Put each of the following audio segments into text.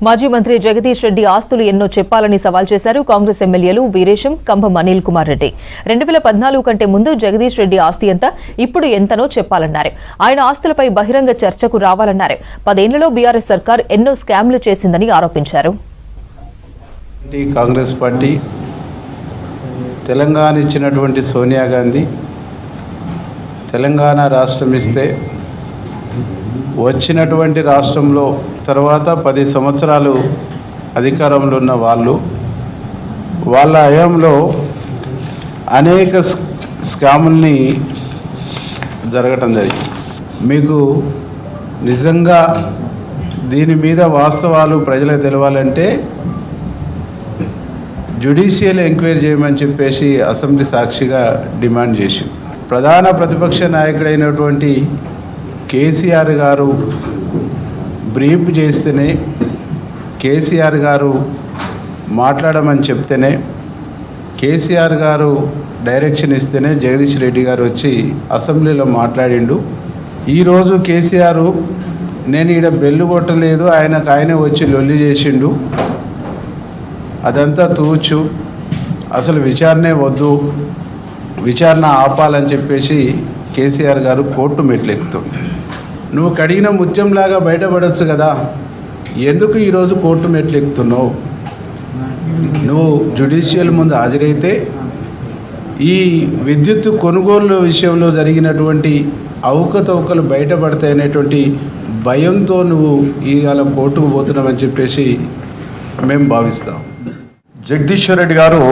మాజీ మంత్రి జగదీష్ రెడ్డి ఆస్తులు ఎన్నో చెప్పాలని సవాల్ చేశారు కాంగ్రెస్ ఎమ్మెల్యేలు వీరేశం, కంభం అనిల్ కుమార్ రెడ్డి. 2014 కంటే ముందు జగదీష్ రెడ్డి ఆస్తి ఎంత, ఇప్పుడు ఎంతనో చెప్పాలన్నారు. ఆయన ఆస్తులపై బహిరంగ చర్చకు రావాలన్నారు. 10 ఏళ్లలో బీఆర్ఎస్ సర్కార్ ఎన్నో స్కామ్లు చేసిందని ఆరోపించారు. కాంగ్రెస్ పార్టీ తెలంగాణ ఇచ్చినటువంటి సోనియా గాంధీ తెలంగాణ రాష్ట్రం ఇస్తే వచ్చినటువంటి రాష్ట్రంలో తర్వాత 10 సంవత్సరాలు అధికారంలో ఉన్న వాళ్ళ హయాంలో అనేక స్కాముల్ని జరగటం జరిగింది. మీకు నిజంగా దీని మీద వాస్తవాలు ప్రజలకు తెలవాలంటే జ్యుడిషియల్ ఎంక్వైరీ చేయమని చెప్పేసి అసెంబ్లీ సాక్షిగా డిమాండ్ చేసి ప్రధాన ప్రతిపక్ష నాయకుడైనటువంటి కేసీఆర్ గారు బ్రీఫ్ చేస్తేనే, కేసీఆర్ గారు మాట్లాడమని చెప్తేనే, కేసీఆర్ గారు డైరెక్షన్ ఇస్తేనే జగదీష్ రెడ్డి గారు వచ్చి అసెంబ్లీలో మాట్లాడిండు. ఈరోజు కేసీఆర్ నేను ఈడ బెల్లు కొట్టలేదు, ఆయనే వచ్చి లొల్లి చేసిండు, అదంతా తూచు, అసలు విచారణే వద్దు, విచారణ ఆపాలని చెప్పేసి కేసీఆర్ గారు కోర్టు మెట్లెక్కుతుంది. నువ్వు కడిగిన ముత్యంలాగా బయటపడవచ్చు కదా, ఎందుకు ఈరోజు కోర్టు మెట్లెక్కుతున్నావు? నువ్వు జ్యుడిషియల్ ముందు హాజరైతే ఈ విద్యుత్ కొనుగోలు విషయంలో జరిగినటువంటి అవకతవకలు బయటపడతాయనేటువంటి భయంతో నువ్వు ఇవాళ కోర్టుకు పోతున్నామని చెప్పేసి మేము భావిస్తాం. జగదీశ్వర్ రెడ్డి గారు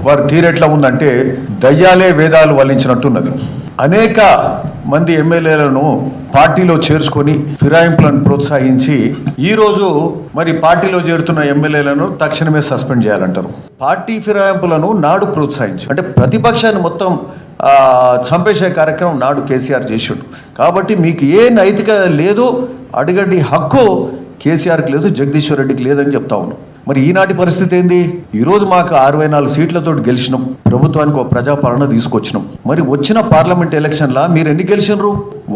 వారి తీరెట్లా ఉందంటే దయ్యాలే వేదాలు వల్లించినట్టున్నది. అనేక మంది ఎమ్మెల్యేలను పార్టీలో చేర్చుకొని ఫిరాయింపులను ప్రోత్సహించి ఈరోజు మరి పార్టీలో చేరుతున్న ఎమ్మెల్యేలను తక్షణమే సస్పెండ్ చేయాలంటారు. పార్టీ ఫిరాయింపులను నాడు ప్రోత్సహించి అంటే ప్రతిపక్షాన్ని మొత్తం చంపేసే కార్యక్రమం నాడు కేసీఆర్ చేసాడు. కాబట్టి మీకు ఏ నైతిక లేదో అడగడి హక్కు కేసీఆర్కి లేదు, జగదీశ్వర్ రెడ్డికి లేదని చెప్తా ఉన్నాం. మరి ఈనాటి పరిస్థితి ఏంది? ఈరోజు మాకు 64 సీట్లతో గెలిచినాం, ప్రభుత్వానికి ఒక ప్రజాపాలన తీసుకొచ్చినాం. మరి వచ్చిన పార్లమెంట్ ఎలక్షన్లా మీరు ఎన్ని గెలిచినారు?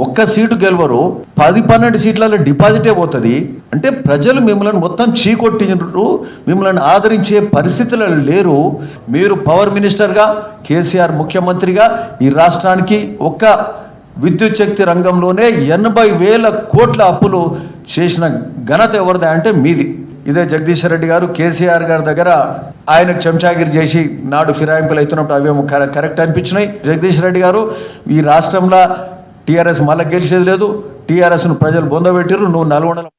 1 సీటు గెలవరు, 10-12 సీట్లలో డిపాజిటే పోతుంది. అంటే ప్రజలు మిమ్మల్ని మొత్తం చీకొట్టినరు, మిమ్మల్ని ఆదరించే పరిస్థితులు లేరు. మీరు పవర్ మినిస్టర్గా, కేసీఆర్ ముఖ్యమంత్రిగా ఈ రాష్ట్రానికి ఒక్క విద్యుత్ శక్తి రంగంలోనే 80,000 కోట్ల అప్పులు చేసిన ఘనత ఎవరిదా అంటే మీది. ఇదే జగదీశ్వర్ రెడ్డి గారు కేసీఆర్ గారి దగ్గర ఆయనకు చెంచాగిరి చేసి నాడు ఫిరాయింపులు అవుతున్నప్పుడు అవేమో కరెక్ట్ అనిపించినాయి. జగదీశ్వర్ రెడ్డి గారు ఈ రాష్ట్రంలో టీఆర్ఎస్ మళ్ళీ గెలిచేది లేదు, టీఆర్ఎస్ను ప్రజలు బొందబెట్టిరు, నువ్వు నల్గొండలో